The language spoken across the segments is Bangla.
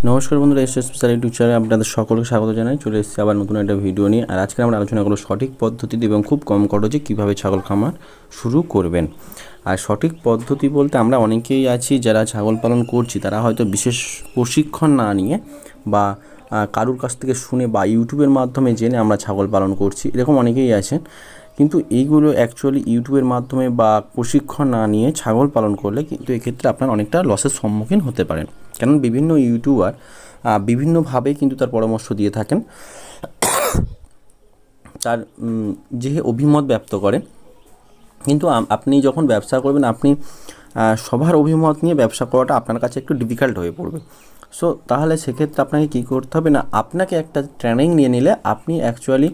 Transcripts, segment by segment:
নমস্কার বন্ধুরা, এস স্পেশাল ইউটিউব চ্যানেলে আপনাদের সকলকে স্বাগত জানাই। চলে এসেছি আবার নতুন একটা ভিডিও নিয়ে। আর আজকে আমরা আলোচনা করব সঠিক পদ্ধতিতে এবং খুব কম খরচে কীভাবে ছাগল খামার শুরু করবেন। আর সঠিক পদ্ধতি বলতে আমরা অনেকেই আছি যারা ছাগল পালন করছি, তারা হয়তো বিশেষ প্রশিক্ষণ না নিয়ে বা কারুর কাছ থেকে শুনে বা ইউটিউবের মাধ্যমে জেনে আমরা ছাগল পালন করছি, এরকম অনেকেই আছেন। কিন্তু এইগুলো অ্যাকচুয়ালি ইউটিউবের মাধ্যমে বা প্রশিক্ষণ না নিয়ে ছাগল পালন করলে কিন্তু এক্ষেত্রে আপনার অনেকটা লসের সম্মুখীন হতে পারেন। কারণ বিভিন্ন ইউটিউবার বিভিন্নভাবে কিন্তু তার পরামর্শ দিয়ে থাকেন, তার যে অভিমত ব্যক্ত করেন। কিন্তু আপনি যখন ব্যবসা করবেন, আপনি সবার অভিমত নিয়ে ব্যবসা করাটা আপনার কাছে একটু ডিফিকাল্ট হয়ে পড়বে। সো তাহলে সেক্ষেত্রে আপনাকে কী করতে হবে না, আপনাকে একটা ট্রেনিং নিয়ে নিলে আপনি অ্যাকচুয়ালি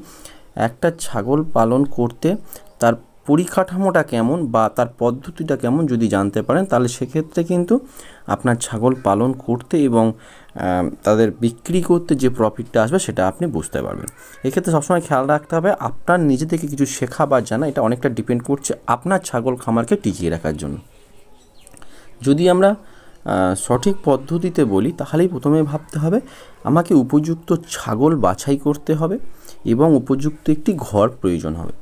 একটা ছাগল পালন করতে তার পরিকাঠামোটা কেমন বা তার পদ্ধতিটা কেমন যদি জানতে পারেন, তাহলে সেক্ষেত্রে কিন্তু আপনার ছাগল পালন করতে এবং তাদের বিক্রি করতে যে প্রফিটটা আসবে সেটা আপনি বুঝতে পারবেন। এক্ষেত্রে সবসময় খেয়াল রাখতে হবে আপনার নিজে থেকে কিছু শেখা বা জানা, এটা অনেকটা ডিপেন্ড করছে আপনার ছাগল খামারকে টিকিয়ে রাখার জন্য। যদি আমরা সঠিক পদ্ধতিতে বলি, তাহলেই প্রথমে ভাবতে হবে আমাকে উপযুক্ত ছাগল বাছাই করতে হবে এবং উপযুক্ত একটি ঘর প্রয়োজন হবে।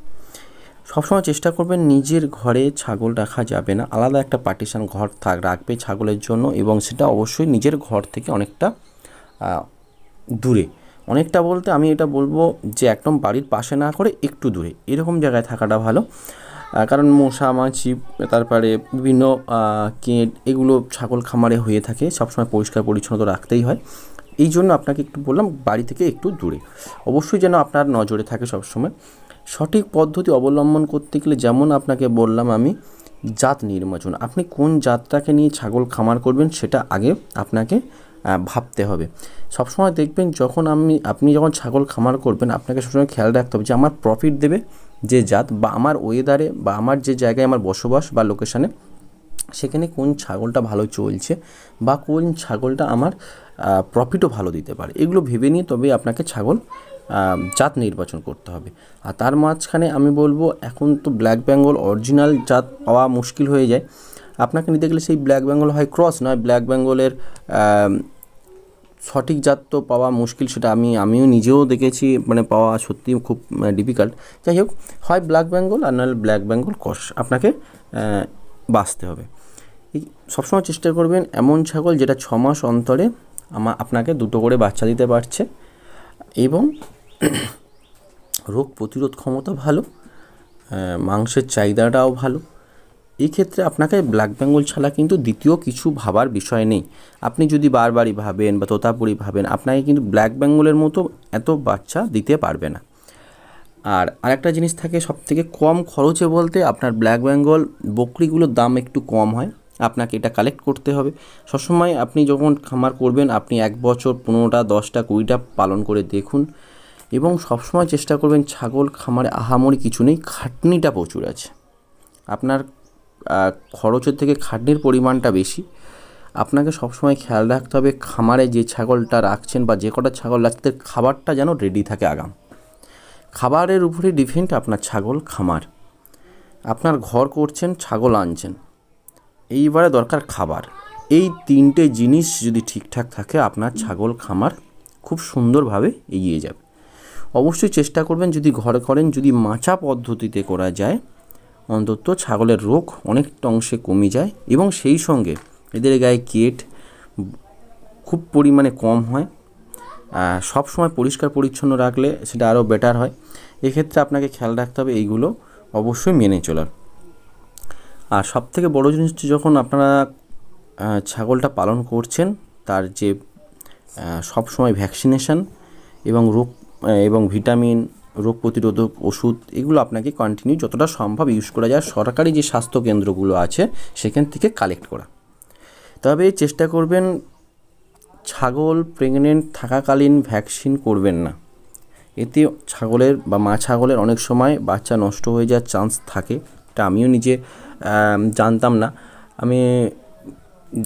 সবসময় চেষ্টা করবেন নিজের ঘরে ছাগল রাখা যাবে না, আলাদা একটা পার্টিশন ঘর রাখবে ছাগলের জন্য, এবং সেটা অবশ্যই নিজের ঘর থেকে অনেকটা দূরে। অনেকটা বলতে আমি এটা বলবো যে একদম বাড়ির পাশে না করে একটু দূরে, এরকম জায়গায় থাকাটা ভালো। কারণ মশা মাছি, তারপরে বিভিন্ন কীট, এগুলো ছাগল খামারে হয়ে থাকে। সবসময় পরিষ্কার পরিচ্ছন্নতা রাখতেই হয়। এই জন্য আপনাকে একটু বললাম বাড়ি থেকে একটু দূরে, অবশ্যই যেন আপনার নজরে থাকে সবসময়। সঠিক পদ্ধতি অবলম্বন করতে গেলে যেমন আপনাকে বললাম আমি, জাত নির্বাচন, আপনি কোন জাতটাকে নিয়ে ছাগল খামার করবেন সেটা আগে আপনাকে ভাবতে হবে। সবসময় দেখবেন আপনি যখন ছাগল খামার করবেন, আপনাকে সবসময় খেয়াল রাখতে হবে যে আমার প্রফিট দেবে যে জাত, বা আমার ওয়েদারে বা আমার যে জায়গায় আমার বসবাস বা লোকেশানে, সেখানে কোন ছাগলটা ভালো চলছে বা কোন ছাগলটা আমার প্রফিটও ভালো দিতে পারে, এগুলো ভেবে নিয়ে তবে আপনাকে ছাগল জাত নির্বাচন করতে হবে। আর তার মাঝখানে আমি বলবো, এখন তো ব্ল্যাক বেঙ্গল অরিজিনাল জাত পাওয়া মুশকিল হয়ে যায়। আপনাকে নিতে গেলে সেই ব্ল্যাক বেঙ্গল হয় ক্রস, নয় ব্ল্যাক বেঙ্গলের সঠিক জাত তো পাওয়া মুশকিল, সেটা আমিও নিজেও দেখেছি, মানে পাওয়া সত্যি খুব ডিফিকাল্ট। যাই হোক, হয় ব্ল্যাক বেঙ্গল আর নাহলে ব্ল্যাক বেঙ্গল ক্রস আপনাকে বাছতে হবে। সবসময় চেষ্টা করবেন এমন ছাগল যেটা 6 মাস অন্তরে আপনাকে 2টো করে বাচ্চা দিতে পারছে এবং রোগ প্রতিরোধ ক্ষমতা ভালো, মাংসের চাহিদাটাও ভালো। এই ক্ষেত্রে আপনাকে ব্ল্যাক বেঙ্গল ছাড়া কিন্তু দ্বিতীয় কিছু ভাবার বিষয় নেই। আপনি যদি বারবারই ভাবেন বা তোতাপুরি ভাবেন, আপনাকে কিন্তু ব্ল্যাক বেঙ্গলের মতো এত বাচ্চা দিতে পারবে না। আর আরেকটা জিনিস থাকে, সবথেকে কম খরচে বলতে আপনার ব্ল্যাক বেঙ্গল বকরিগুলোর দাম একটু কম হয়, আপনাকে এটা কালেক্ট করতে হবে। সবসময় আপনি যখন খামার করবেন, আপনি 1 বছর 15টা 10টা 20টা পালন করে দেখুন, এবং সবসময় চেষ্টা করবেন ছাগল খামারে আহামরি কিছু নেই, খাটনিটা প্রচুর আছে। আপনার খরচের থেকে খাটনির পরিমাণটা বেশি। আপনাকে সবসময় খেয়াল রাখতে হবে খামারে যে ছাগলটা রাখছেন বা যে কটা ছাগল রাখতে, খাবারটা যেন রেডি থাকে আগাম। খাবারের উপরে ডিপেন্ড আপনার ছাগল খামার। আপনার ঘর করছেন, ছাগল আনছেন, এইবারে দরকার খাবার। এই 3টে জিনিস যদি ঠিকঠাক থাকে, আপনার ছাগল খামার খুব সুন্দরভাবে এগিয়ে যাবে। অবশ্যই চেষ্টা করবেন যদি ঘর করেন, যদি মাচা পদ্ধতিতে করা যায়, অন্তত ছাগলের রোগ অনেকটা অংশে কমে যায় এবং সেই সঙ্গে এদের গায়ে কীট খুব পরিমাণে কম হয়। সব সময় পরিষ্কার পরিচ্ছন্ন রাখলে সেটা আরও বেটার হয়। এক্ষেত্রে আপনাকে খেয়াল রাখতে হবে এইগুলো অবশ্যই মেনে চলার। আর সবথেকে বড় জিনিস হচ্ছে, যখন আপনারা ছাগলটা পালন করছেন, তার যে সবসময় ভ্যাকসিনেশান এবং ভিটামিন, রোগ প্রতিরোধক ওষুধ, এগুলো আপনাকে কন্টিনিউ যতটা সম্ভব ইউজ করা যায় সরকারি যে স্বাস্থ্য কেন্দ্রগুলো আছে সেখান থেকে কালেক্ট করা। তবে চেষ্টা করবেন ছাগল প্রেগনেন্ট থাকাকালীন ভ্যাকসিন করবেন না। এতে ছাগলের বা মা ছাগলের অনেক সময় বাচ্চা নষ্ট হয়ে যাওয়ার চান্স থাকে। এটা আমিও নিজে জানতাম না। আমি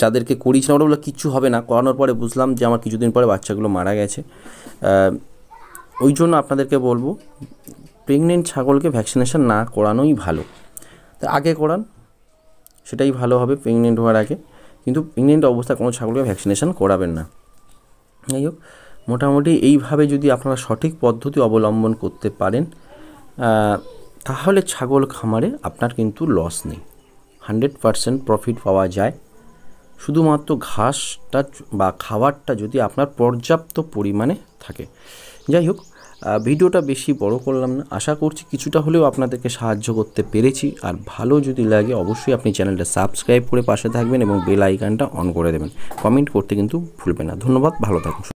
যাদেরকে করিয়েছিলাম ওরা বললো কিচ্ছু হবে না, করানোর পরে বুঝলাম যে আমার কিছুদিন পরে বাচ্চাগুলো মারা গেছে। ওই জন্য আপনাদেরকে বলবো প্রেগনেন্ট ছাগলকে ভ্যাকসিনেশান না করানোই ভালো। তা আগে করান, সেটাই ভালো হবে প্রেগনেন্ট হওয়ার আগে, কিন্তু প্রেগনেন্ট অবস্থায় কোনো ছাগলকে ভ্যাকসিনেশান করাবেন না। যাই হোক, মোটামুটি এইভাবে যদি আপনারা সঠিক পদ্ধতি অবলম্বন করতে পারেন তাহলে ছাগল খামারে আপনার কিন্তু লস নেই, 100% প্রফিট পাওয়া যায়। শুধুমাত্র ঘাসটা বা খাবারটা যদি আপনার পর্যাপ্ত পরিমাণে থাকে। যাই হোক, ভিডিওটা বেশি বড় করলাম না, আশা করছি কিছুটা হলেও আপনাদেরকে সাহায্য করতে পেরেছি। আর ভালো যদি লাগে অবশ্যই আপনি চ্যানেলটা সাবস্ক্রাইব করে পাশে থাকবেন এবং বেল আইকনটা অন করে দেবেন। কমেন্ট করতে কিন্তু ভুলবেন না। ধন্যবাদ, ভালো থাকুন।